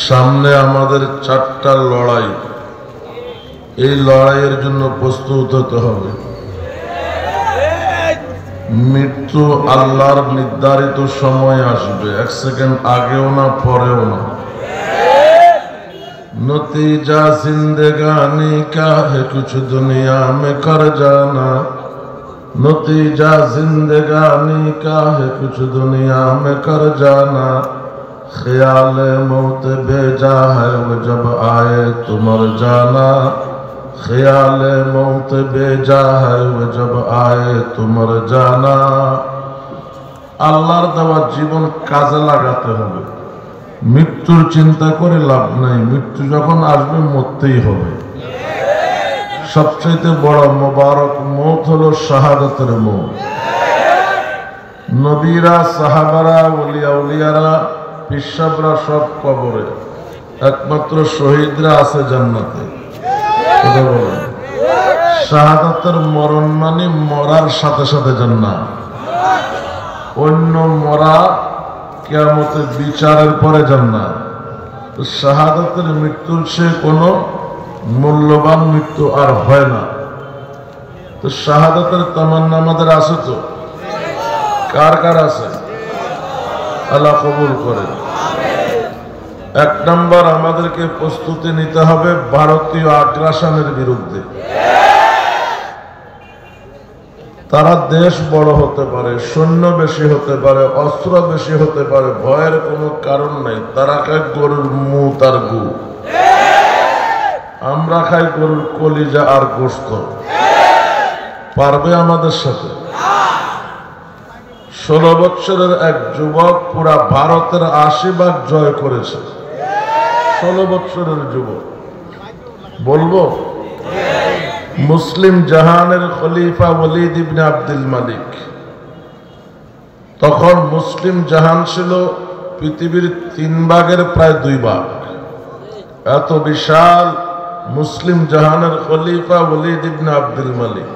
সামনে আমাদের 4টা লড়াই। এই লড়াইয়ের জন্য প্রস্তুত হতে হবে। মৃত্যু আল্লাহর নির্ধারিত সময় আসবে, 1 সেকেন্ড আগেও না পরেও না। नतीजा जिंदगानी का है कुछ दुनिया में कर जाना, नतीजा जिंदगानी का है कुछ दुनिया में कर जाना, ख्याल मौत भेजा है वो जब आए तो मर जाना, ख्याल मौत भेजा है वो जब आए तो मर जाना। আল্লাহর দেওয়া জীবন কাজে লাগাতে হবে। মৃত্যুর চিন্তা করে লাভ নাই, মৃত্যু যখন আসবে মরতেই হবে। সবচেয়ে বড় মোবারক মৌত হলো শাহাদাতের মৌত। নবীরা, সাহাবারা, ওলিয়া উলিয়ারা, পিসাবরা সব কবরে, একমাত্র শহীদরা আছে জান্নাতে। কথা বলেন, শাহাদাতের মরণ মানে মরার সাথে সাথে জান্নাত। অন্য মরা কিয়ামতের বিচারের পরে জান্নাত। শাহাদাতের মৃত্যুর সে কোনো মূল্যবান মৃত্যু আর হয় না। তো শাহাদাতের তামান্না আমাদের আছে তো? কার কার আছে? আল্লাহ কবুল করে। 1 নম্বর, আমাদেরকে প্রস্তুতি নিতে হবে ভারতীয় আগ্রাসনের বিরুদ্ধে। তারা দেশ বড় হতে পারে, সৈন্য বেশি হতে পারে, অস্ত্র বেশি হতে পারে, ভয়ের কোনো কারণ নাই। তারা খায় গরুর মুত আর গু, আমরা খাই গরুর কলিজা আর গোশত। পারবে আমাদের সাথে? 16 বছরের এক যুবক পুরা ভারতের 80 ভাগ জয় করেছে। 16 বছরের যুবক। বলবো মুসলিম জাহানের খলিফা ওয়ালিদ ইবনে আব্দুল মালিক। তখন মুসলিম জাহান ছিল পৃথিবীর 3 ভাগের প্রায় 2 ভাগ। এত বিশাল মুসলিম জাহানের খলিফা ওয়ালিদ ইবনে আব্দুল মালিক।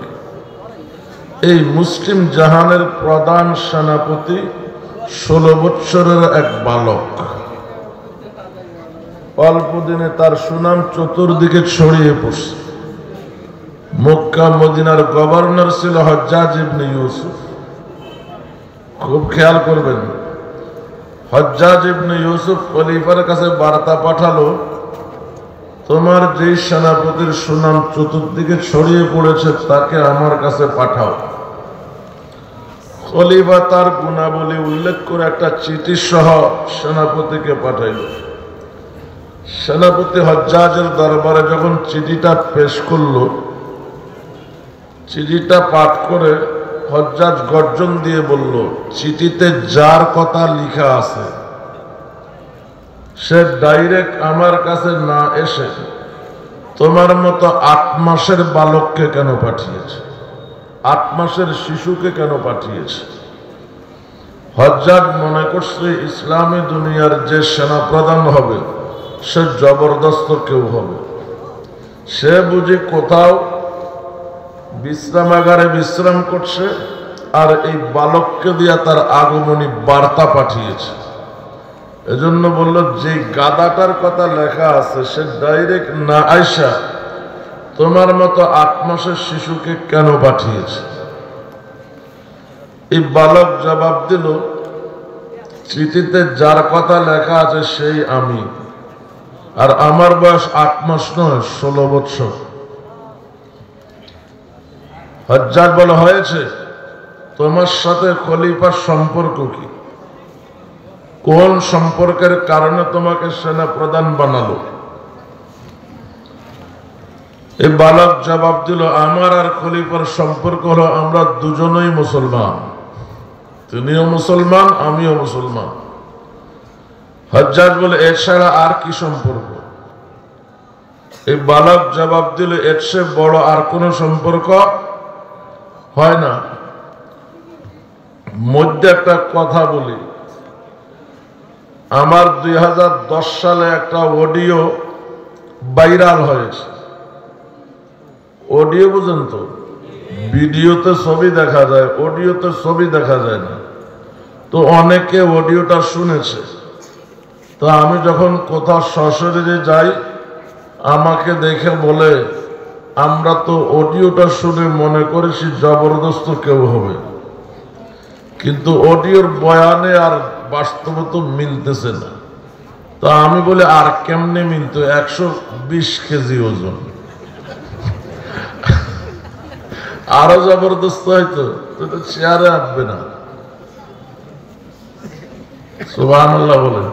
এই মুসলিম জাহানের প্রধান সেনাপতি 16 বছরের এক বালক। অল্প দিনে তার সুনাম চতুর্দিকে ছড়িয়ে পড়ছে। মক্কা মদিনার গভর্নর ছিল হজ্জাজ ইবনে ইউসুফ। খুব খেয়াল করবেন, হজ্জাজ ইবনে ইউসুফ খলিফার কাছে বার্তা পাঠালো, তোমার যেই সেনাপতির সুনাম চতুর্দিকে ছড়িয়ে পড়েছে তাকে আমার কাছে পাঠাও। খলিফা তার গুণাবলী উল্লেখ করে একটা চিঠি সহ সেনাপতিকে পাঠাইল। সেনাপতি হজ্জাজের দরবারে যখন চিঠিটা পেশ করলো, চিঠিটা পাঠ করে হজ্জাজ গর্জন দিয়ে বলল, চিঠিতে যার কথা লেখা আছে সে ডাইরেক্ট আমার কাছে না এসে তোমার মতো 8 মাসের বালককে কেন পাঠিয়েছে? 8 মাসের শিশুকে কেন পাঠিয়েছে? হজ্জাজ মনে করছে ইসলামী দুনিয়ার যে সেনাপ্রধান হবে সে জবরদস্ত কেউ হবে। সে বুঝি কোথাও বিশ্রামাগারে বিশ্রাম করছে আর এই বালককে দিয়া তার আগমনী বার্তা পাঠিয়েছে। এজন্য বলল, যে গাদাটার কথা লেখা আছে সে ডাইরেক্ট না আইসা তোমার মতো 8 মাসের শিশুকে কেন পাঠিয়েছে? এই বালক জবাব দিল, চিঠিতে যার কথা লেখা আছে সেই আমি, আর আমার বয়স 8 মাস নয় 16 বছর। হজ্জাজ বলা হয়েছে, তোমার সাথে খলিফার সম্পর্ক কি? কোন সম্পর্কের কারণে তোমাকে সেনা প্রধান বানালো? এই বালক জবাব দিল, আমার আর খলিফার সম্পর্ক হলো আমরা দুজনেই মুসলমান। তিনিও মুসলমান, আমিও মুসলমান। হজ্জাজ বলে, এছাড়া আর কি সম্পর্ক? এই বালক জবাব দিল, এর চেয়ে বড় আর কোন সম্পর্ক হয় না। মধ্যে একটা কথা বলি, আমার 2010 সালে একটা অডিও ভাইরাল হয়েছে। অডিও বুঝেন তো? ভিডিওতে ছবি দেখা যায়, অডিওতে ছবি দেখা যায় না। তো অনেকে অডিওটা শুনেছে। তো আমি যখন কোথাও সশরীরে যাই আমাকে দেখে বলে, আমরা তো অডিওটা শুনে মনে করেছি জবরদস্ত কেউ হবে, কিন্তু অডিওর বয়ানে আর বাস্তবে তো মিলতেছে না। তো আমি বলি আর কেমনে মিলতো, 120 কেজি ওজন, আরো জবরদস্ত হয়তো, তো চেয়ারে আসবে না। সুবহানাল্লাহ বলেন।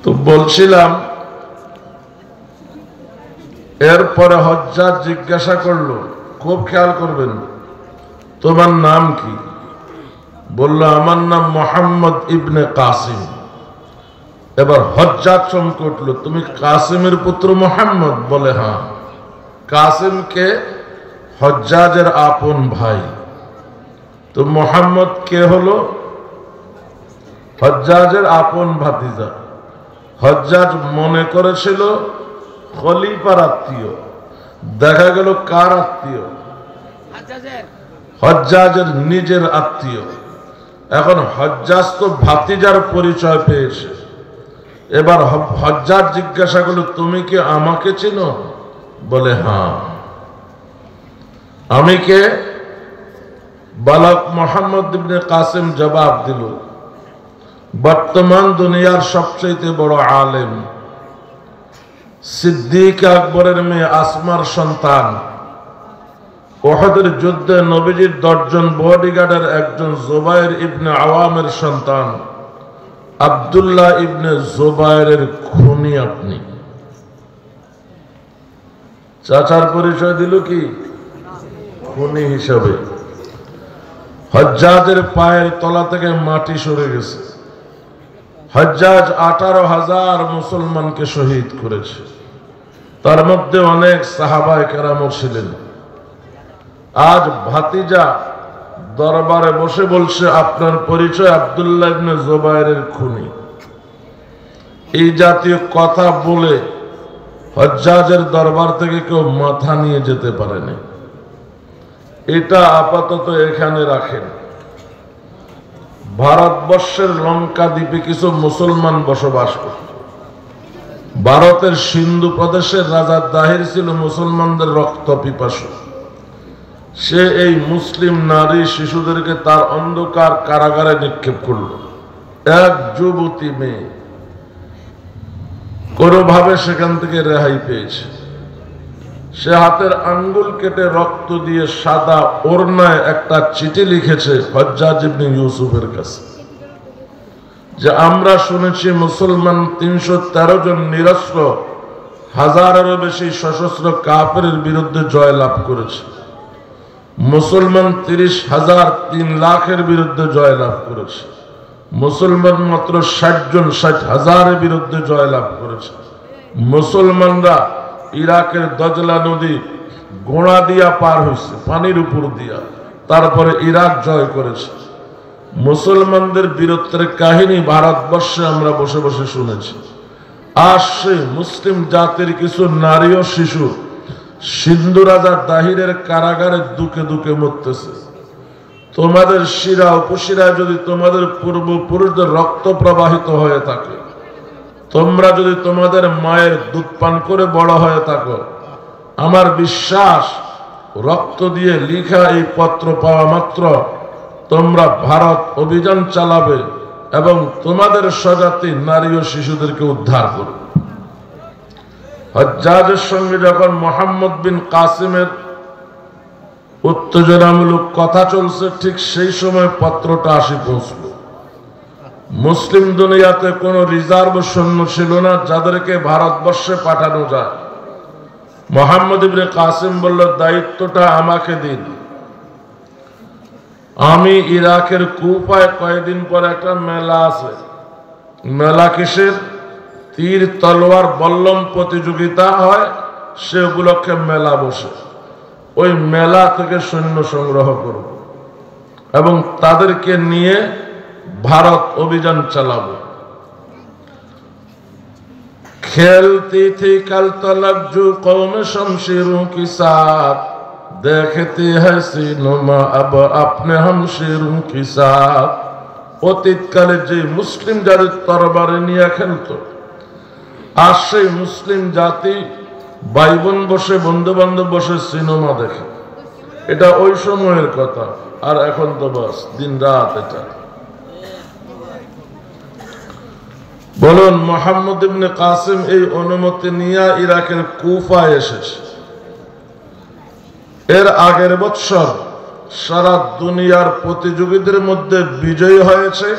তো বলছিলাম, এরপরে হজ্জাজ জিজ্ঞাসা করলো, খুব খেয়াল করবেন, তোমার নাম কি? বলল, আমার নাম মোহাম্মদ ইবনে কাসিম। এবার হজ্জাজ চমকে উঠল, তুমি কাসিমের পুত্র মোহাম্মদ? বলে হ্যাঁ। কাসিম কে? হজ্জাজের আপন ভাই। তো মোহাম্মদ কে হলো? হজ্জাজের আপন ভাতিজা। হজ্জাজ মনে করেছিল খলিফার আত্মীয়, দেখা গেল কার আত্মীয়? হজ্জাজের নিজের আত্মীয়। এখন হজ্জাজ তো ভাতিজার পরিচয় পেয়েছে। এবার হজ্জাজ জিজ্ঞাসা করলো, তুমি কি আমাকে চিনো? বলে হ্যাঁ। আমি কে? বালক মোহাম্মদ ইবনে কাসিম জবাব দিল, বর্তমান দুনিয়ার সবচেয়ে বড় আলেম, সিদ্দিক আকবরের মেয়ে আসমার সন্তান, উহুদের যুদ্ধে নবীজির 10 জন বডিগার্ডের একজন জুবাইর ইবনে আওয়ামের সন্তান আব্দুল্লাহ ইবনে জুবাইরের খুনি আপনি। চাচার পরিচয় দিল কি? খুনি হিসাবে। হজ্জাজের পায়ের তলা থেকে মাটি সরে গেছে। হজ্জাজ 18,000 মুসলমানকে শহীদ করেছে, তার মধ্যে অনেক সাহাবায়ে কেরাম ছিলেন। আজ ভাতিজা দরবারে বসে বলছে, আপনার পরিচয় আব্দুল্লাহ ইবনে জুবাইরের খুনি। এই জাতীয় কথা বলে হজ্জাজের দরবার থেকে কেউ মাথা নিয়ে যেতে পারেনি। এটা আপাতত এখানে রাখেন। ভারতবর্ষের লঙ্কা দ্বীপে কিছু মুসলমান বসবাস করত। ভারতের সিন্ধু প্রদেশের রাজা দাহির ছিল মুসলমানদের রক্ত পিপাসু। সে এই মুসলিম নারী শিশুদেরকে তার অন্ধকার কারাগারে নিক্ষেপ করল। এক যুবতী মেয়ে কোনোভাবে সেখান থেকে রেহাই পেয়েছে। সে হাতের আঙ্গুল কেটে রক্ত দিয়ে সাদা ওড়নায় একটা চিঠি লিখেছে হজ্জাজ ইবনে ইউসুফের কাছে, যে আমরা শুনেছি মুসলমান 313 জন নিরস্ত্র, 1000-এরও বেশি সশস্ত্র কাফেরের বিরুদ্ধে জয় লাভ করেছে। মুসলমান 30,000 3 লাখের বিরুদ্ধে জয় লাভ করেছে। মুসলমান মাত্র 60 জন 60,000-এর বিরুদ্ধে জয় লাভ করেছে। মুসলমানরা ইরাকের দজলা নদী ঘোড়া দিয়া পার হয়েছে, পানির উপর দিয়া, তারপরে ইরাক জয় করেছে। মুসলমানদের বীরত্বের কাহিনী ভারতবর্ষে আমরা বসে বসে শুনেছি। আর সেই মুসলিম জাতির কিছু নারী ও শিশু সিন্ধু রাজা দাহিরের কারাগারে দুকে দুকে মরতেছে। তোমাদের শিরা উপশিরায় যদি তোমাদের পূর্বপুরুষদের রক্ত প্রবাহিত হয়ে থাকে, তোমরা যদি তোমাদের মায়ের দুধ পান করে বড় হয়ে থাকো, আমার বিশ্বাস রক্ত দিয়ে লিখা এই পত্র পাওয়া মাত্র তোমরা ভারত অভিযান চালাবে এবং তোমাদের স্বজাতি নারী ও শিশুদেরকে উদ্ধার করবে। হজ্জাজের সঙ্গে যখন মোহাম্মদ বিন কাসিমের উত্তেজনামূলক কথা চলছে, ঠিক সেই সময় পত্রটা আসি পৌঁছল। মুসলিম দুনিয়াতে কোনো রিজার্ভ সৈন্য ছিল না যাদেরকে ভারতবর্ষে পাঠানো যায়। মোহাম্মদ ইবনে কাসিম বলল, দায়িত্বটা আমাকে দিন। আমি ইরাকের কুফায় কয়েকদিন পর একটা মেলা আছে। মেলা কিসের? তীর তলোয়ার বল্লম প্রতিযোগিতা হয়, সে উপলক্ষে মেলা বসে। ওই মেলা থেকে সৈন্য সংগ্রহ করব এবং তাদেরকে নিয়ে भारत अभियान चलाबो। खेलती थी कल तलब जो कौम शमशीरों के साथ, देखती है सीनुमा अब अपने हमशीरों के साथ। অতীতকালে যে মুসলিম যাদের তরবারে নিয়ে খেলত, আর সেই মুসলিম জাতি ভাই বোন বসে বন্ধু বান্ধব বসে সিনেমা দেখে। এটা ওই সময়ের কথা, আর এখন তো বাস দিন রাত এটা। বলুন, মুহাম্মদ ইবনে কাসিম এই অনুমতি নিয়ে ইরাকের কুফায় এসেছে। এর আগের বছর সারা দুনিয়ার প্রতিযোগীদের মধ্যে বিজয়ী হয়েছে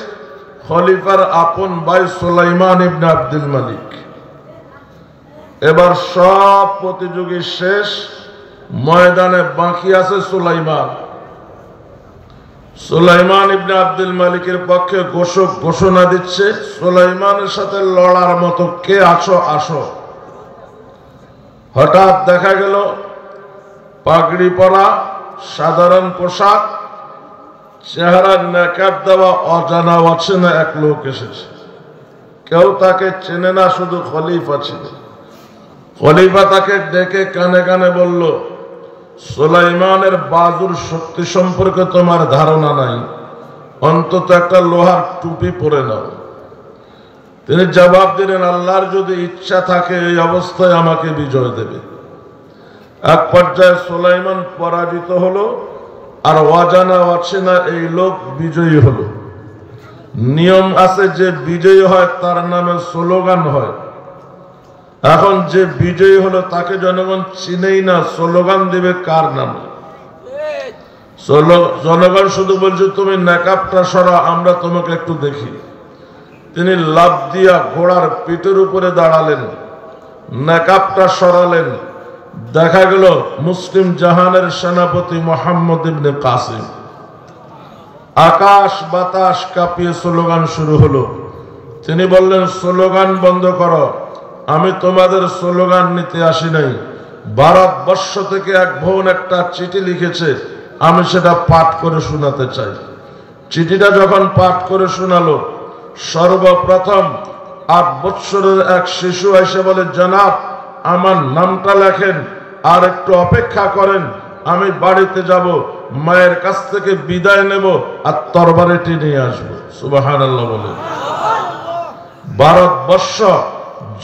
খলিফার আপন ভাই সুলাইমান ইবনে আব্দুল মালিক। এবার সব প্রতিযোগী শেষ, ময়দানে বাকি আছে সুলাইমান। সুলাইমান ইবনে আব্দুল মালিকের পক্ষে ঘোষক ঘোষণা দিচ্ছে, সুলাইমানের সাথে লড়ার মতো কে আছো আসো। হঠাৎ দেখা গেল পাগড়ি পরা, সাধারণ পোশাক, চেহারা নেকাব দেওয়া অজানা অচেনা এক লোক এসেছে। কেউ তাকে চেনে না, শুধু খলিফা ছিল। খলিফা তাকে ডেকে কানে কানে বলল, সুলাইমানের বাজুর শক্তি সম্পর্কে তোমার ধারণা নাই, অন্তত একটা লোহার টুপি পরে নাও। তিনি জবাব দিলেন, আল্লাহর যদি ইচ্ছা থাকে এই অবস্থায় আমাকে বিজয় দেবে। এক পর্যায়ে সুলাইমান পরাজিত হলো, আর অজানা অচেনা এই লোক বিজয়ী হলো। নিয়ম আছে, যে বিজয়ী হয় তার নামে স্লোগান হয়। এখন যে বিজয়ী হলো তাকে জনগণ চিনেই না, স্লোগান দিবে কার নামে? জনগণ শুধু বলছে তুমি নেকাবটা সরা, আমরা তোমাকে একটু দেখি। তিনি লাফ দিয়া ঘোড়ার পিঠের উপরে দাঁড়ালেন, নেকাবটা সরালেন। দেখা গেল মুসলিম জাহানের সেনাপতি মুহাম্মদ ইবনে কাসিম। আকাশ বাতাস কাঁপিয়ে স্লোগান শুরু হলো। তিনি বললেন, স্লোগান বন্ধ করো, আমি তোমাদের স্লোগান নিতে আসি নাই। ভারতবর্ষ থেকে এক বোন একটা চিঠি লিখেছে, আমি সেটা পাঠ করে শোনাতে চাই। চিঠিটা যখন পাঠ করে শোনালো, সর্বপ্রথম 8 বছরের এক শিশু এসে বলে, জনাব আমার নামটা লেখেন, আর একটু অপেক্ষা করেন, আমি বাড়িতে যাব, মায়ের কাছ থেকে বিদায় নেব, আর তরবারিটি নিয়ে আসবো। সুবহানাল্লাহ বলেন। ভারতবর্ষ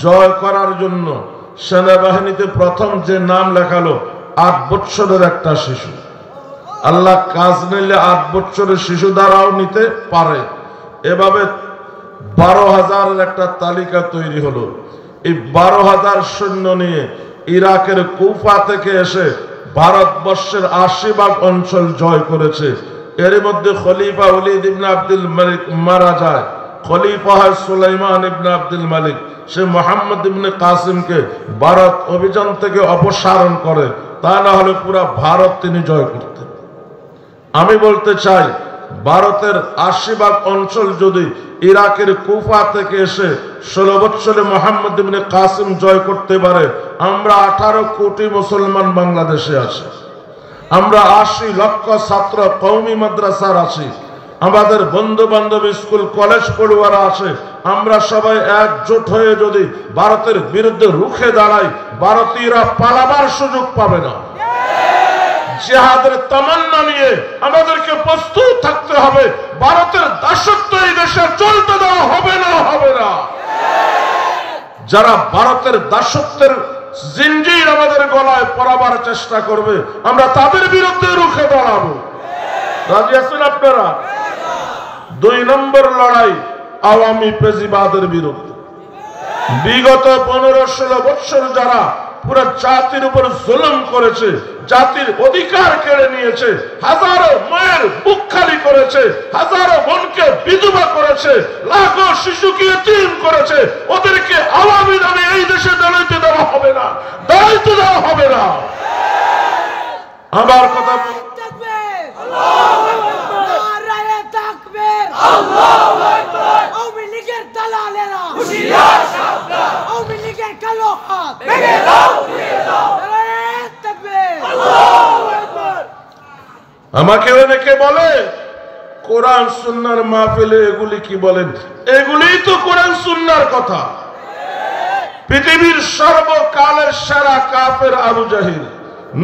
জয় করার জন্য সেনাবাহিনীতে প্রথম যে নাম লেখালো 8 বছরের একটা শিশু। আল্লাহ কাজ নিলে 8 বছরের শিশু দ্বারাও নিতে পারে। এভাবে 12,000 একটা তালিকা তৈরি হলো। এই 12,000 সৈন্য নিয়ে ইরাকের কুফা থেকে এসে ভারতবর্ষের 80% অঞ্চল জয় করেছে। এর মধ্যে খলিফা ওয়ালিদ ইবনে আব্দুল মালিক মারা যায়। খলিফা হয় সুলাইমান ইবনে আব্দুল মালিক। সে মুহাম্মদ ইবনে কাসিমকে ভারত অভিযান থেকে অপসারণ করে, তা না হলে পুরা ভারত তিনি জয় করতেন। আমি বলতে চাই, ভারতের 80% অঞ্চল যদি ইরাকের কুফা থেকে এসে 16 বছরে মুহাম্মদ ইবনে কাসিম জয় করতে পারে, আমরা 18 কোটি মুসলমান বাংলাদেশে আছি, আমরা 80 লক্ষ ছাত্র কওমি মাদ্রাসার আছি, আমাদের বন্ধু বান্ধব স্কুল কলেজ পড়ুয়ারা আছে। আমরা সবাই একজোট হয়ে যদি ভারতের বিরুদ্ধে রুখে দাঁড়াই, ভারতীয়রা পালাবার সুযোগ পাবে না। জিহাদের তামান্না নিয়ে আমাদেরকে প্রস্তুত থাকতে হবে। ভারতের দাসত্ব এই দেশে চলতে দেওয়া হবে না, হবে না। যারা ভারতের দাসত্বের জিঞ্জির আমাদের গলায় পরাবার চেষ্টা করবে, আমরা তাদের বিরুদ্ধে রুখে দাঁড়াবো। রাজি আছেন আপনারা? 2 নম্বর লড়াই আওয়ামী পেশিবাদের বিরুদ্ধে। বিগত 15-16 বছর যারা পুরো জাতির উপর জুলুম করেছে, জাতির অধিকার কেড়ে নিয়েছে, হাজারো মায়ের বুক খালি করেছে, হাজারো বোনকে বিধবা করেছে, লাখো শিশুকে এতিম করেছে, ওদেরকে আওয়ামী নামে এই দেশে দাঁড়াইতে দেওয়া হবে না, দাঁড়াইতে দেওয়া হবে না। আমার কথা আমাকে অনেকে বলে কোরআন সুন্নাহর মাহফিলে এগুলি কি বলেন? এগুলিই তো কোরআন সুন্নাহর কথা। পৃথিবীর সর্বকালের সেরা কাফের আবু জাহিল,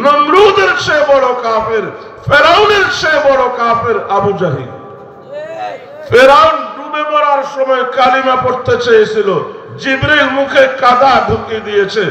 নমরুদের চেয়ে বড় কাফের, ফেরাউনের চেয়ে বড় কাফের আবু জাহিল। ফেরাউন ডুবে মরার সময় কালিমা পড়তে চেয়েছিল, জিবরিল মুখে কাদা ঢুকিয়ে দিয়েছে।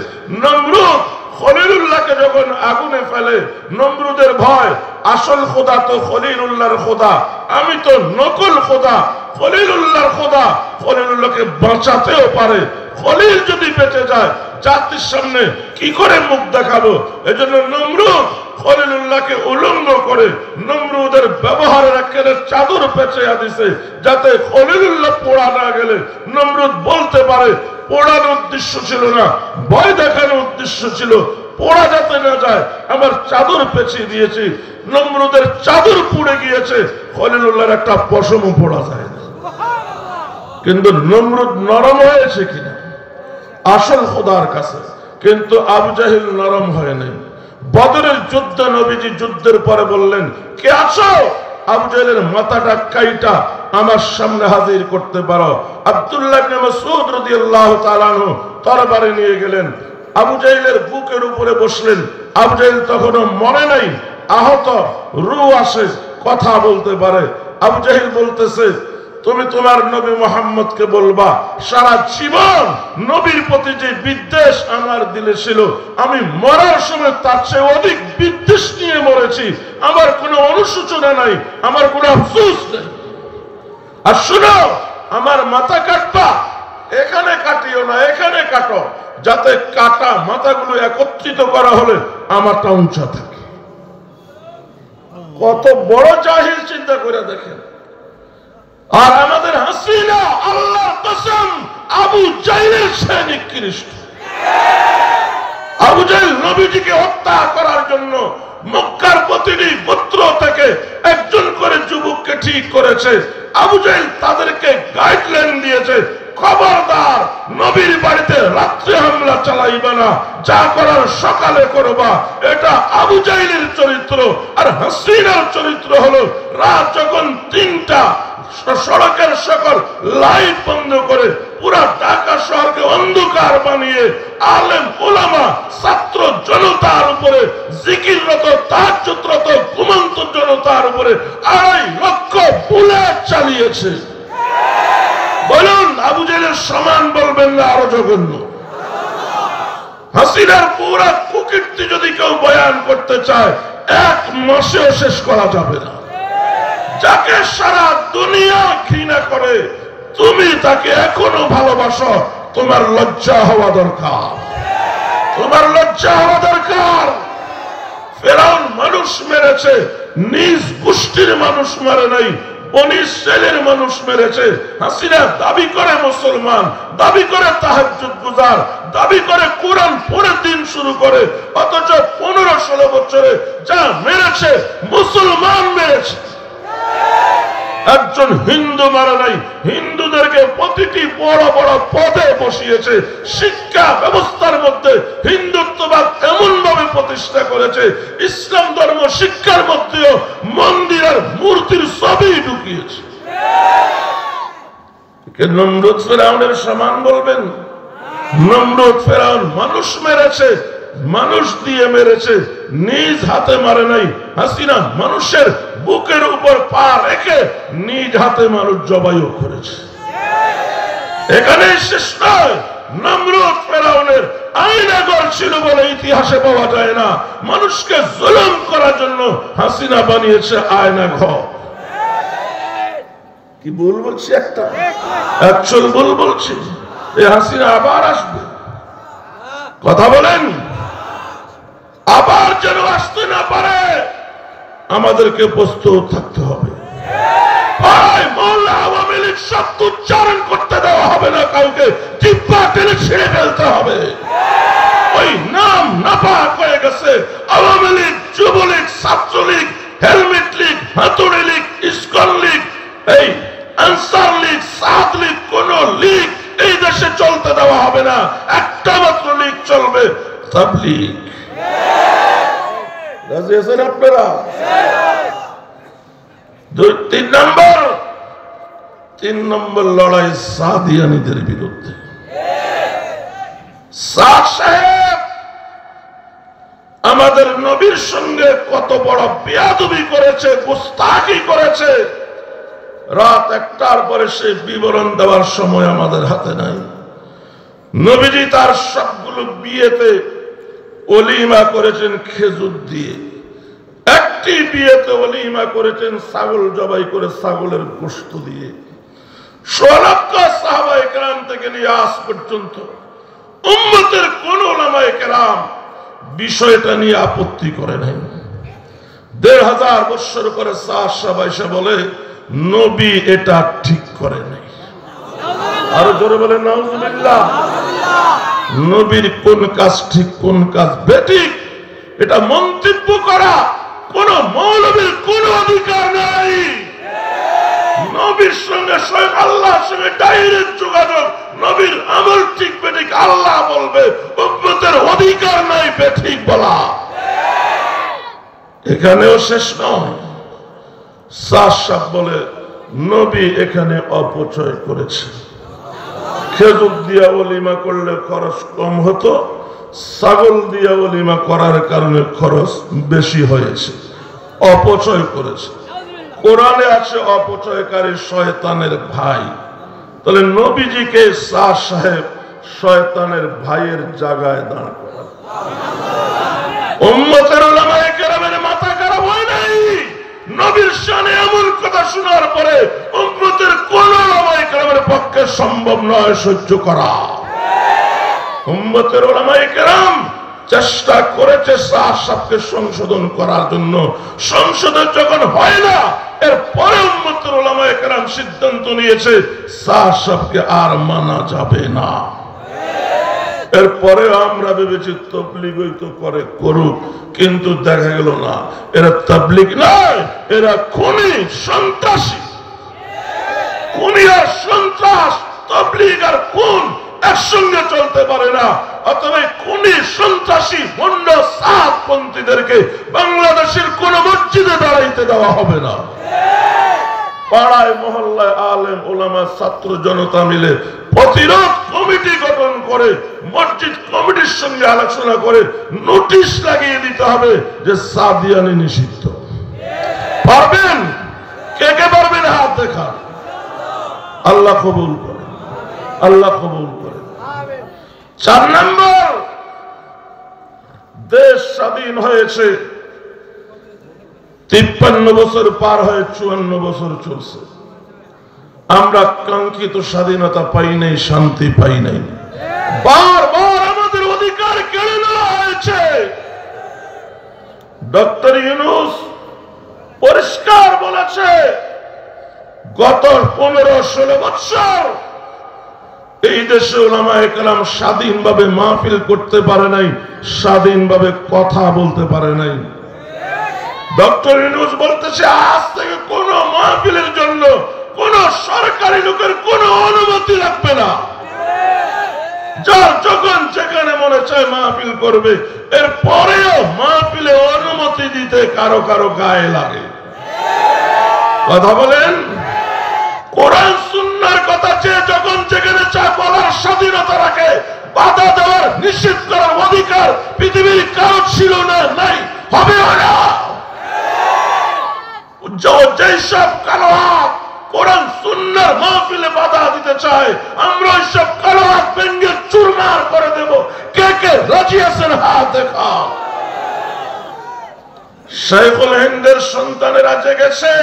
নমরুদ খলিলুল্লাহকে যখন আগুনে ফেলে, নমরুদের ভয়, আসল খোদা তো খলিলুল্লাহর খোদা, আমি তো নকল খোদা, খলিলুল্লাহর খোদা খলিলুল্লাহকে বাঁচাতেও পারে, খলিল যদি বেঁচে যায় জাতির সামনে কি করে মুখ দেখাবো? এজন্য নমরুদ খলিলুল্লাহকে উলঙ্গ করে নমরুদের ব্যবহারের একেবারে চাদর পেঁচিয়ে দিছে, যাতে খলিলুল্লাহ পোড়া না গেলে নমরুদ বলতে পারে পোড়ানোর উদ্দেশ্য ছিল না, ভয় দেখানোর উদ্দেশ্য ছিল, পোড়া যাতে না যায় আমার চাদর পেঁচিয়ে দিয়েছি। নমরুদের চাদর পুড়ে গিয়েছে, খলিলুল্লাহর একটা পশমও পোড়া যায় না। কিন্তু নমরুদ নরম হয়েছে কিনা আসল খোদার কাছে, কিন্তু আবু জাহিল নরম হয় নাই। বদরের যুদ্ধ নবীজি যুদ্ধের পরে বললেন, কে আছো? আবু জাহেলের মাথাটা কাইটা আমার সামনে হাজির করতে পারো। আব্দুল্লাহ ইবনে মাসউদ রাদিয়াল্লাহু তাআলা আনহু তরবারি নিয়ে গেলেন, আবু জাহেলের বুকের উপরে বসলেন। আবু জাহেল তখনও মরে নাই, আহত, রু আসে, কথা বলতে পারে। আবু জাহেল বলতেছে, তুমি তোমার নবী মুহাম্মদকে বলবা সারা জীবন নবীর প্রতি যে বিদ্বেষ আমার দিলে ছিল, আমি মরার সময় তার চেয়ে অধিক বিদ্বেষ নিয়ে মরেছি। আমার কোনো অনুশোচনা নাই, আমার কোনো আফসোস নেই। আর শুনো, আমার মাথা কাটবা, এখানে কাটিও না, এখানে কাটো, যাতে কাটা মাথাগুলো একত্রিত করা হলে আমারটা উঁচা থাকে। কত বড় জাহিল, চিন্তা করে দেখেন। আর আমাদের হাসিনা আল্লাহর কসম আবু জাহেলের চেয়ে নিকৃষ্ট। আবু জাহেল নবীজিকে হত্যা করার জন্য মক্কার প্রতিটি গোত্র থেকে একজন করে যুবককে ঠিক করেছে। আবু জাহেল তাদেরকে গাইডলাইন দিয়েছে, খবরদার নবীর বাড়িতে রাত্রে হামলা চালাইবা না, যা করার সকালে করবা। এটা আবু জাহেলের চরিত্র। আর হাসিনার চরিত্র হলো রাত যখন 3টা, সড়কের সকল লাইট বন্ধ করে পুরা ঢাকা শহরকে অন্ধকার বানিয়ে আলেম ওলামা ছাত্র জনতার উপরে, জিকিররত তাহাজ্জুদরত ঘুমন্ত জনতার উপরে 2.5 লক্ষ বুলেট চালিয়েছে। বলুন, আবু জাহেলের সমান বলবেন না আরো জঘন্য? হাসিনার পুরা কুকীর্তি যদি কেউ বয়ান করতে চায় 1 মাসেও শেষ করা যাবে না। যাকে সারা দুনিয়া ঘৃণা করে তুমি তাকে এখনো ভালোবাসো, তোমার লজ্জা হওয়া দরকার, তোমার লজ্জা হওয়া দরকার। ফেরাউন মানুষ মেরেছে, নিজ গোষ্ঠীর মানুষ মারে নাই, বনি ইসরাইলের মানুষ মেরেছে। হাসিনা দাবি করে মুসলমান, দাবি করে তাহাজ্জুদ গুজার, দাবি করে কোরআন পড়ে দিন শুরু করে, অথচ 15-16 বছরে যা মেরেছে মুসলমান মেরেছে। একজন হিন্দু মারা নাই, হিন্দুদেরকে প্রতিটি বড় বড় পদে বসিয়েছে। শিক্ষা ব্যবস্থার মধ্যে হিন্দুত্ববাদ এমন ভাবে প্রতিষ্ঠা করেছে, ইসলাম ধর্ম শিক্ষার মধ্যেও মন্দির আর মূর্তির ছবি ঢুকিয়েছে। নমরুদ ফেরাউনের সমান বলবেন? নমরুদ ফেরাউন মানুষ মেরেছে, মানুষ দিয়ে মেরেছে, নিজ হাতে মারে নাই। হাসিনা মানুষের বুকের উপর পা রেখে নিজ হাতে মানুষ জবাইও করেছে। এখানে শেষ নয়, নমরুদ ফেরাউনের আয়নাঘর ছিল বলে ইতিহাসে পাওয়া যায় না। মানুষকে জুলুম করার জন্য হাসিনা বানিয়েছে আয়নাঘর। কি ভুল বলছি? একটা অ্যাকচুয়াল ভুল বলছি। এই হাসিনা আবার আসবে, কথা বলেন, আবার যেন আসতে না পারে আমাদেরকে প্রস্তুত থাকতে হবে। আওয়ামী লীগ শব্দ উচ্চারণ করতে দেওয়া হবে না, কাউকে জিহ্বা টেনে ছিঁড়ে ফেলতে হবে। ওই নাম নাপাক হয়ে গেছে। আওয়ামী লীগ, যুবলীগ, ছাত্রলীগ, হেলমেট লীগ, হাতুড়ি লীগ, ইসকন লীগ, এই আনসার লীগ, সাদ লীগ, কোন লীগ এই দেশে চলতে দেওয়া হবে না। একটা মাত্র লীগ চলবে, তাবলীগ। রাজি আছেন আপনারা? 3 নম্বর লড়াই সাদিয়ানীদের বিরুদ্ধে। সাদ সাহেব আমাদের নবীর সঙ্গে কত বড় বেয়াদবি করেছে, গুস্তাখি করেছে, রাত 1টার পরে সেই বিবরণ দেওয়ার সময় আমাদের হাতে নাই। নবীজি তার সবগুলো বিয়েতে ওলিমা করেছেন খেজুর দিয়ে, একটি বিয়েতে ওলিমা করেছেন ছাগল জবাই করে ছাগলের গোশত দিয়ে। 16 লক্ষ সাহাবায়ে কেরাম থেকে নিয়ে আজ পর্যন্ত উম্মতের কোন উলামায়ে কেরাম বিষয়টা নিয়ে আপত্তি করে নাই। 1500 বছর পরে সাহাবা এসে বলে নবী এটা ঠিক করে নাই। আরো জোরে বলে নাউজুবিল্লাহ। নবীর কোন কাজ ঠিক কোন কাজ বেঠিক এটা মন্তব্য করা কোন মৌলবীর কোন অধিকার নাই। নবীর সঙ্গে স্বয়ং আল্লাহর সঙ্গে ডাইরেক্ট যোগাযোগ। নবীর আমল ঠিক বেঠিক আল্লাহ বলবে, উম্মতের অধিকার নাই বেঠিক বলা। এখানেও শেষ নয়। সাহেব বলে নবী এখানে অপচয় করেছে। খেজুর দিয়া ওলিমা করলে খরচ কম হতো, ছাগল দিয়া ওলিমা করার কারণে খরচ বেশি হয়েছে, অপচয় করেছে। কোরআনে আছে অপচয়কারী শয়তানের ভাই। তাহলে নবীজিকে সাহেব শয়তানের ভাইয়ের জায়গায় দাঁড় করান। উম্মতের উলামায়ে কেরামের মাথা খারাপ হয় নাই নবীর শানে এমন কথা শোনার পরে? উম্মতের কোন উলামায়ে কেরামের পক্ষে সম্ভব নয় সহ্য করা। উম্মতের উলামায়ে কেরাম চেষ্টা করেছে সাহাবকে সংশোধন করার জন্য। সংশোধন যখন হয় না, এরপরে উম্মতের উলামায়ে কেরাম সিদ্ধান্ত নিয়েছে সাহাবকে আর মানা যাবে না। এরপরে আমরা ভেবেছি তাবলীগই তো করে করুক, কিন্তু দেখা গেল না এরা তাবলীগ নয়, এরা খুনি সন্ত্রাসী। খুনি আর সন্ত্রাস, তাবলীগ আর খুন একসঙ্গে চলতে পারে না। অথবা খুনি সন্ত্রাসী ভণ্ড সাতপন্থীদেরকে বাংলাদেশের কোন মসজিদে দাঁড়াইতে দেওয়া হবে না। পাড়ায় মহল্লায় আলেম ওলামা ছাত্র জনতা মিলে প্রতিরোধ কমিটি গঠন করে মসজিদ কমিটির সঙ্গে আলোচনা করে নোটিশ লাগিয়ে দিতে হবে যে সাদিয়ানি নিষিদ্ধ। পারবেন? কে কে পারবেন হাত দেখা? আল্লাহ কবুল করে, আল্লাহ কবুল করে। 4 নম্বর, দেশ স্বাধীন হয়েছে 53 বছর পার হয়ে 54 বছর চলছে। আমরা কাঙ্ক্ষিত স্বাধীনতা পাই নাই, শান্তি পাই নাই। বারবার আমাদের অধিকার কেড়ে নেওয়া হয়েছে। ডক্টর ইউনূস পরিষ্কার বলেছে গত 15-16 বছর এই দেশে উলামায়ে কেরাম স্বাধীনভাবে মাহফিল করতে পারে নাই, স্বাধীনভাবে কথা বলতে পারে নাই। ডক্টর ইউনূস বলতেছে আজ থেকে কোন মাহফিলের জন্য কোন সরকারি লোকের কোন অনুমতি লাগবে না। যার যখন যেখানে মনে চায় মাহফিল করবে। এরপরেও মাহফিলে অনুমতি দিতে কারো কারো গায়ে লাগে। কথা বলেন? কোরআন সুন্নাহর কথা চেয়ে যখন যেখানে চায় বলার স্বাধীনতা রাখে, বাধা দেওয়ার নিষেধ করার অধিকার পৃথিবীর কারো ছিল না, নাই, হবে না। যেসব কালো হাত কোরআন সুন্নাহর মাহফিলে বাধা দিতে চায়, আমরা ওইসব কালো হাত ভেঙে চুরমার করে দেব। কে কে রাজি আছেন হাত দেখা? শাইখুল হিন্দের সন্তানেরা জেগেছে।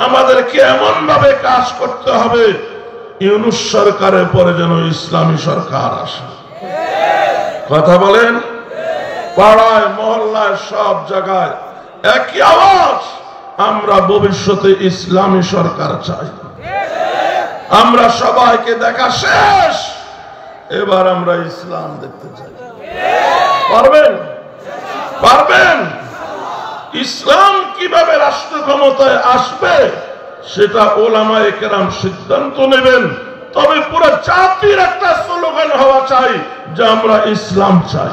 আমাদেরকে এমন ভাবে কাজ করতে হবে ইউনূস সরকারের পরে যেন ইসলামী সরকার আসে। কথা বলেন? পাড়ায় মহল্লায় সব জায়গায় একই আওয়াজ, আমরা ভবিষ্যতে ইসলামী সরকার চাই। আমরা সবাইকে দেখা শেষ, এবার আমরা ইসলাম দেখতে চাই। পারবেন? পারবেন? ইসলাম কিভাবে রাষ্ট্র ক্ষমতায় আসবে সেটা উলামায়ে কেরাম সিদ্ধান্ত নেবেন। তবে পুরো জাতির একটা স্লোগান হওয়া চাই যে আমরা ইসলাম চাই,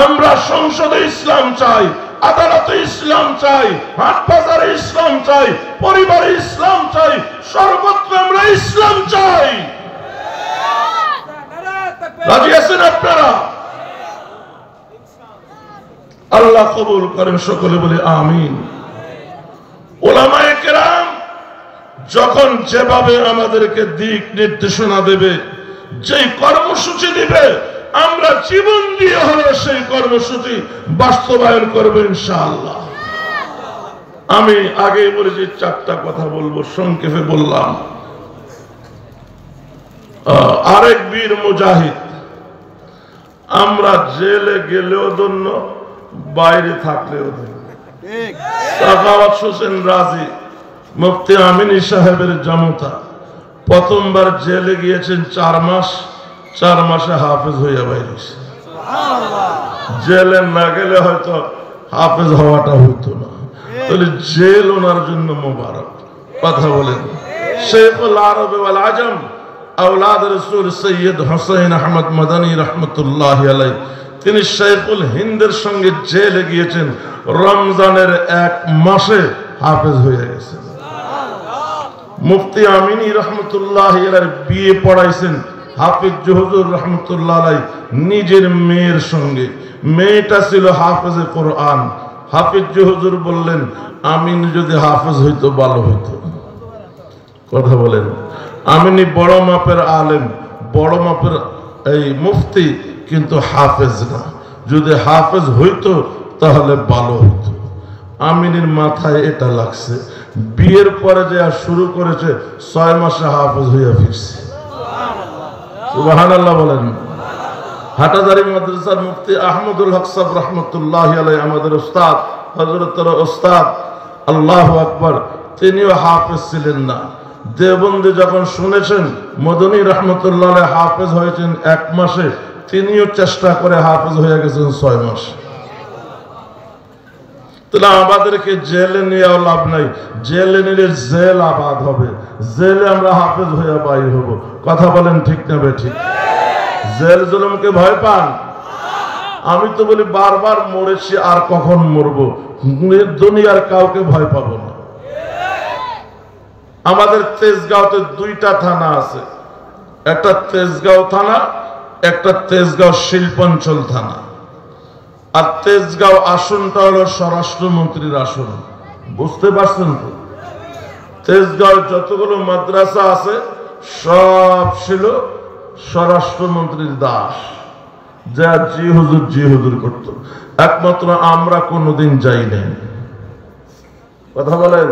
আমরা সংসদে ইসলাম চাই, আদালতে ইসলাম চাই, হাট বাজারে ইসলাম চাই, পরিবারে ইসলাম চাই, সর্বত্র আমরা ইসলাম চাই। রাজি আছেন আপনারা? আল্লাহ কবুল করেন, সকলে বলে আমিন। উলামায়ে কেরাম যখন যেভাবে আমাদেরকে দিক নির্দেশনা দেবে, যেই কর্মসূচি দিবে, আমরা জীবন দিয়ে হলেও সেই কর্মসূচি বাস্তবায়ন করব ইনশাআল্লাহ। আমি আগে বলেছি 4টা কথা বলবো, সংক্ষেপে বললাম। আরেক বীর মুজাহিদ, আমরা জেলে গেলেও জন্য, বাইরে থাকলেও জন্য, সাখাওয়াত হোসেন রাজি মুফতি আমিনী সাহেবের জামুতা, প্রথমবার জেলে গিয়েছেন 4 মাস, 4 মাসে হাফেজ হইয়া বাইরে। জেলে না গেলে হয়তো হাফেজ হওয়াটা হইতো না। তাহলে জেল ওনার জন্য মোবারক। কথা বলেন। শেখুল আরব ওয়াল আজম আওলাদ রাসূল সৈয়দ হোসেন আহমদ মাদানী রহমতুল্লাহ আলাইহি, তিনি শেখুল হিন্দের সঙ্গে জেলে গিয়েছেন, রমজানের 1 মাসে হাফেজ হয়ে গেছেন। মুফতি আমিনী রহমতুল্লাহ আলাইহি বিয়ে পড়াইছেন হাফিজ হুজুর রহমতুল্লাহ আলাইহি নিজের মেয়ের সঙ্গে। মেয়েটা ছিল হাফেজে কোরআন। হাফিজ হুজুর বললেন, আমিন যদি হাফেজ হইতো ভালো হইতো। কথা বলেন। আমিনী বড় মাপের আলেম, বড় মাপের এই মুফতি, কিন্তু হাফেজ না। যদি হাফেজ হইতো তাহলে ভালো হইতো। আমিনীর মাথায় এটা লাগছে। বিয়ের পরে যে শুরু করেছে, 6 মাসে হাফেজ হইয়া ফিরছে। সুবহানাল্লাহ বলেন। হাটাজারি মাদ্রাসার মুফতি আহমদুল হক সাহেব রহমতুল্লাহ আলাইহি, আমাদের উস্তাদ, হযরতের উস্তাদ, আল্লাহু আকবার, তিনিও হাফেজ ছিলেন না। দেওবন্দে যখন শুনেছেন মদনী রহমতুল্লাহ আলাইহি হাফেজ হয়েছেন 1 মাসে, তিনিও চেষ্টা করে হাফেজ হয়ে গেছেন 6 মাস। তাহলে আমাদেরকে জেলে নিয়েও লাভ নাই। জেলে নিলে জেল আবাদ হবে, জেলে আমরা হাফেজ হয়ে বাইর হব। কথা বলেন ঠিক না বেঠিক? জেল জুলুমকে ভয় পান? আমি তো বলি বারবার মরেছি, আর কখন মরবো? দুনিয়ার কাউকে ভয় পাবো না। আমাদের তেজগাঁওতে 2টা থানা আছে, একটা তেজগাঁও থানা, একটা তেজগাঁও শিল্পাঞ্চল থানা। আর তেজগাঁও আসনটা হলো স্বরাষ্ট্রমন্ত্রীর আসন। বুঝতে পারছেন তো? তেজগাঁও যতগুলো মাদ্রাসা আছে সব ছিল স্বরাষ্ট্রমন্ত্রীর দাস, যা জি হুজুর করত। একমাত্র আমরা কোনোদিন যাই নাই। কথা বলেন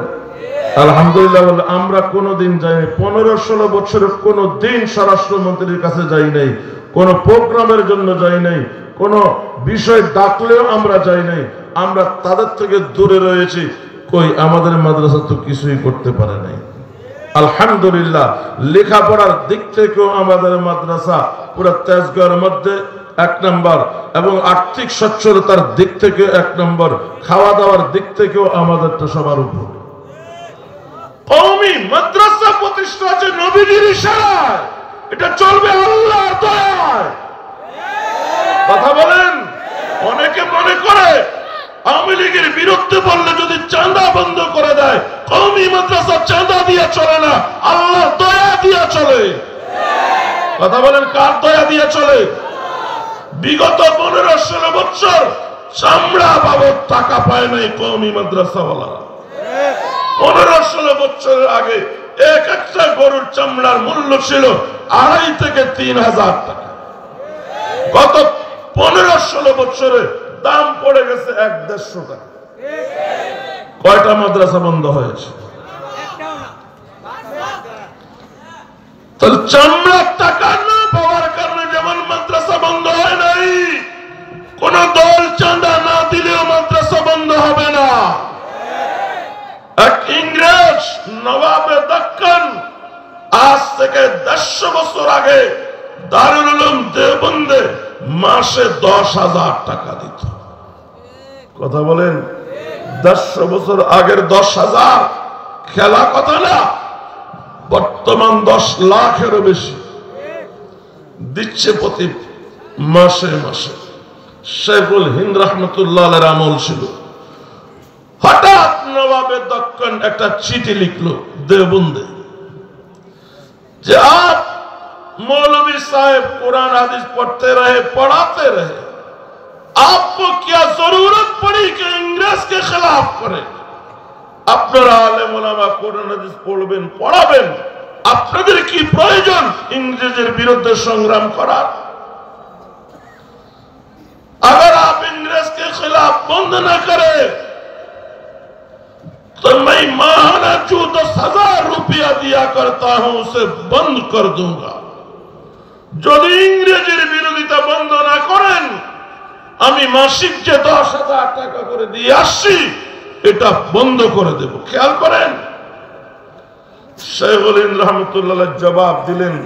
আলহামদুলিল্লাহ। বলে আমরা কোনোদিন যাই নাই। 15-16 বছরে কোনো দিন স্বরাষ্ট্রমন্ত্রীর কাছে যাই নাই, কোনো প্রোগ্রামের জন্য যাই নাই, কোনো বিষয় ডাকলেও আমরা যাই নাই। আমরা তাদের থেকে দূরে রয়েছি। কই আমাদের মাদ্রাসা তো কিছুই করতে পারে নাই। আলহামদুলিল্লাহ, লেখাপড়ার দিক থেকেও আমাদের মাদ্রাসা পুরো তেজগাঁওয়ের মধ্যে 1 নম্বর, এবং আর্থিক সচ্ছলতার দিক থেকে 1 নম্বর, খাওয়া দাওয়ার দিক থেকেও আমাদেরটা সবার উপর। কওমি মাদ্রাসা প্রতিষ্ঠা আছে নবীজির ইশারায়, এটা চলবে আল্লাহর দয়ায়। কথা বলেন। অনেকে মনে করে আওয়ামী লীগের বিরুদ্ধে বললে যদি চাঁদা বন্ধ করে দেয়, কওমি মাদ্রাসা চাঁদা দিয়ে চলে না, আল্লাহর দয়া দিয়ে চলে। কথা বলেন, কার দয়া দিয়ে চলে? বিগত 15-16 বছর চামড়া বাবদ টাকা পায় নাই কওমি মাদ্রাসাওয়ালা। 15-16 বছরের আগে একটা গরুর চামড়ার মূল্য ছিল 2,500 থেকে 3,000 টাকা। গত 15-16 বছরে দাম পড়ে গেছে 1-150 টাকা। কয়টা মাদ্রাসা বন্ধ হয়েছে? তাহলে চামড়ার টাকা না পাওয়ার কারণে যেমন মাদ্রাসা বন্ধ হয় নাই, কোন দল চাঁদা না দিলেও মাদ্রাসা বন্ধ হবে না। এক ইংরেজ নবাবে দক্কন আজ থেকে 150 বছর আগে দারুল উলুম দেওবন্দে মাসে 10,000 টাকা দিত। কথা বলেন। 150 বছর আগের 10,000 খেলা কথা না, বর্তমান 10 লাখেরও বেশি দিচ্ছে প্রতি মাসে মাসে। শেখুল হিন্দ রহমতুল্লাহ আলাইহির আমল ছিল। হঠাৎ নবাবে দক্কন একটা চিঠি লিখলো দেওবন্দে যে आप मौलवी साहब कुरान हदीस पढ़ते रहे, पढ़ाते रहे, आपको क्या जरूरत पड़ी कि अंग्रेज के खिलाफ करें? আপনারা আলেম ওলামা কোরআন হাদিস পড়বেন, পড়াবেন। আপনাদের কি প্রয়োজন ইংরেজের বিরুদ্ধে সংগ্রাম করার? अगर आप इंग्रेज के खिलाफ बंद न करे तो मैं माहाना जो 10,000 रुपया दिया करता हूं उसे बंद कर दूंगा। যদি ইংরেজের বিরোধিতা বন্ধ না করেন, আমি মাসিক যে 10,000 টাকা করে দিয়ে আসছি এটা বন্ধ করে দেব। খেয়াল করেন, शेखुल हिंद रहमतुल्लाह जवाब दिलेन,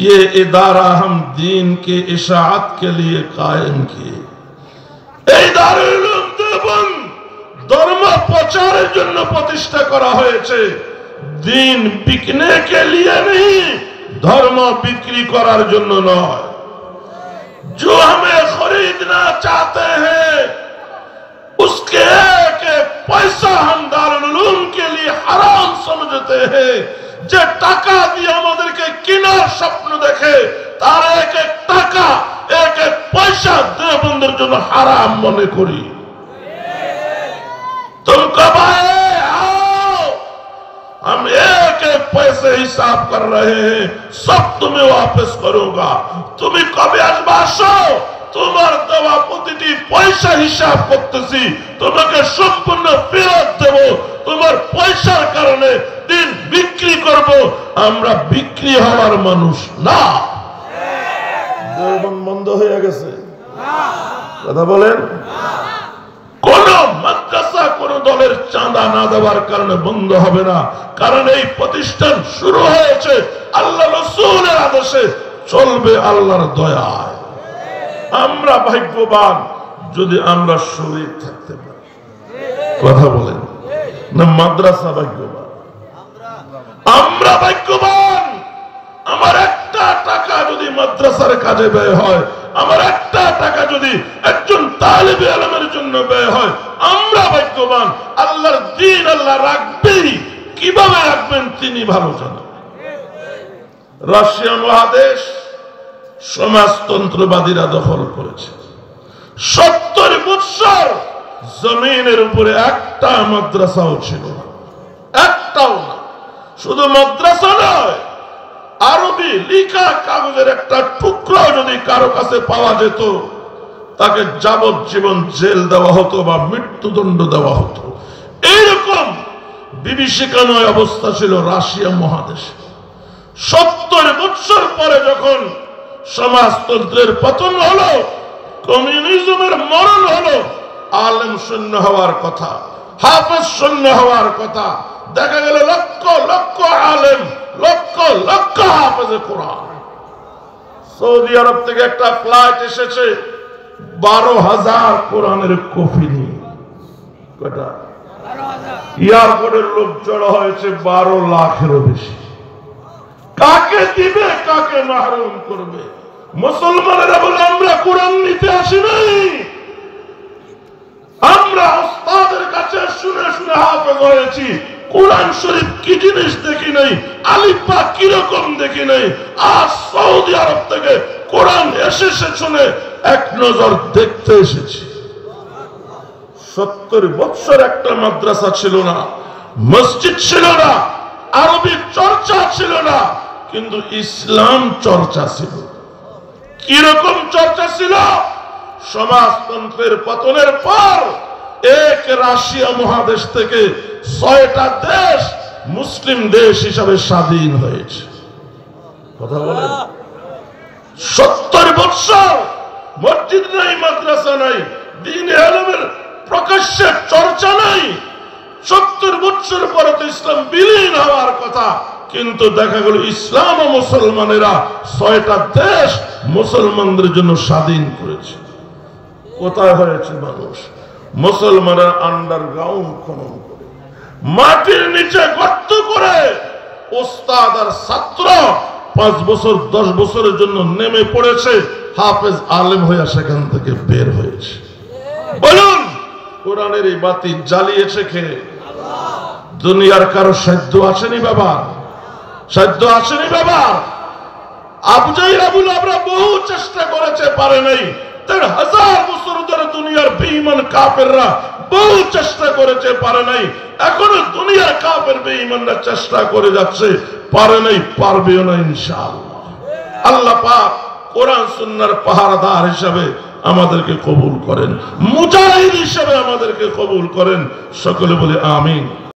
ये इदारा हम दीन के इशाअत के लिए कायम किए। এই দারুল উলুম দেওবন্দ ধর্ম প্রচারের জন্য প্রতিষ্ঠা করা হয়েছে, দিন বিকনে के लिए नहीं, ধর্ম বিক্রি করার জন্য নয়। जो हमें खरीदना चाहते हैं उसके एक एक पैसा हम दारुल उलूम के लिए हराम समझते हैं। যে টাকা দিয়ে আমাদেরকে কেনার স্বপ্ন দেখে তার এক এক টাকা, এক এক পয়সা দেওবন্দের জন্য হারাম মনে করি। तुम कब आए? आओ, हम एक एक पैसे हिसाब कर रहे हैं, सब तुम्हें वापस करूंगा। तुम्हें कब আসো? তোমার দেওয়া প্রতিটি পয়সা হিসাব করতেছি, তোমাকে সম্পূর্ণ ফেরত দেব। তোমার পয়সার কারণে দিন বিক্রি করব, আমরা বিক্রি হওয়ার মানুষ না। দেওবন্দ বন্ধ হয়ে গেছে? কথা বলেন। কোন মাদ্রাসা কোন দলের চাঁদা না দেওয়ার কারণে বন্ধ হবে না, কারণ এই প্রতিষ্ঠান শুরু হয়েছে আল্লাহ রাসূলের আদেশে, চলবে আল্লাহর দয়ায়। আমরা ভাগ্যবান যদি আমরা শরীর থাকতে পারি। কথা বলেন না, মাদ্রাসা ভাগ্যবান, আমরা ভাগ্যবান। আমার একটা টাকা যদি মাদ্রাসার কাজে ব্যয় হয়, আমার একটা টাকা যদি একজন তালিবে ইলমের জন্য ব্যয় হয়, আমরা ভাগ্যবান। আল্লাহর দ্বীন আল্লাহ রাখবেই, কিভাবে রাখবেন তিনি ভালো জানেন। রাশিয়া মহাদেশ সমাজতন্ত্রবাদীরা দখল করেছে। 70 বছর জমিনের উপরে একটা মাদ্রাসাও ছিল না, একটাও না। শুধু মাদ্রাসা নয়, আরবি লেখা কাগজের একটা টুকরো যদি কারো কাছে পাওয়া যেত, তাকে যাবজ্জীবন জেল দেওয়া হতো বা মৃত্যুদণ্ড দেওয়া হতো। এইরকম বিভীষিকাময় অবস্থা ছিল রাশিয়া মহাদেশে। 70 বছর পরে যখন সমাজতন্ত্রের পতন হলো, কমিউনিজমের মরণ হলো, আলেম শূন্য হওয়ার কথা, হাফেজ শূন্য হওয়ার কথা, দেখা গেল লক্ষ লক্ষ আলেম, লক্ষ লক্ষ হাফেজে কোরআন। সৌদি আরব থেকে একটা ফ্লাইট এসেছে, 12,000 কোরআনের কপি নিয়ে। কয়টা? এয়ারপোর্টের লোক জড়ো হয়েছে 12 লাখেরও বেশি। কাকে দিবে, কাকে মাহরুম করবে? মুসলমানেরা বলে আমরা কোরআন নিতে আসি নাই, আমরা ওস্তাদের কাছে শুনে শুনে হাফেজ হয়েছি। কোরআন শরীফ কি জিনিস দেখি নাই, আলিফ বা কিরকম দেখি নাই। আর সৌদি আরব থেকে কোরআন এসেছে শুনে এক নজর দেখতে এসেছি। 70 বছর একটা মাদ্রাসা ছিল না, মসজিদ ছিল না, আরবি চর্চা ছিল না, কিন্তু ইসলাম চর্চা ছিল। কিরকম চর্চা ছিল? সমাজতন্ত্রের পতনের পর এক রাশিয়া মহাদেশ থেকে 6টা দেশ মুসলিম দেশ হিসাবে স্বাধীন হয়েছে। কথা বলেন। 70 বছর মসজিদ নাই, মাদ্রাসা নাই, দ্বীন ইলমের প্রকাশ্যে চর্চা নাই। 70 বছর পরে তো ইসলাম বিলীন হওয়ার কথা, কিন্তু দেখা গেল ইসলাম ও মুসলমানেরা 6টা দেশ মুসলমানদের জন্য স্বাধীন করেছে। কোথায় হয়েছে মানুষ? মুসলমানরা আন্ডারগ্রাউন্ড খনন করে, মাটির নিচে গর্ত করে, ওস্তাদ আর ছাত্র 5 বছর 10 বছরের জন্য নেমে পড়েছে, হাফেজ আলেম হয়ে সেখান থেকে বের হয়েছে। বলুন, কোরআনের এই বাতি জ্বালিয়েছে কে? দুনিয়ার কারো সাধ্য আসেনি বাবা, সাধ্য আসেনি বাবা। আবু জাহিল আবু লাহাবরা বহু চেষ্টা করেছে, পারে নাই। 1,500 বছর ধরে দুনিয়ার বেঈমান কাফেররা বহু চেষ্টা করেছে, পারে নাই। এখনো দুনিয়ার কাফের বেঈমানরা চেষ্টা করে যাচ্ছে, পারে নাই, পারবেও না ইনশাআল্লাহ। আল্লাহ পাক কোরআন সুন্নাহর পাহারাদার হিসাবে আমাদেরকে কবুল করেন, মুজাহিদ হিসাবে আমাদেরকে কবুল করেন। সকলে বলে আমিন।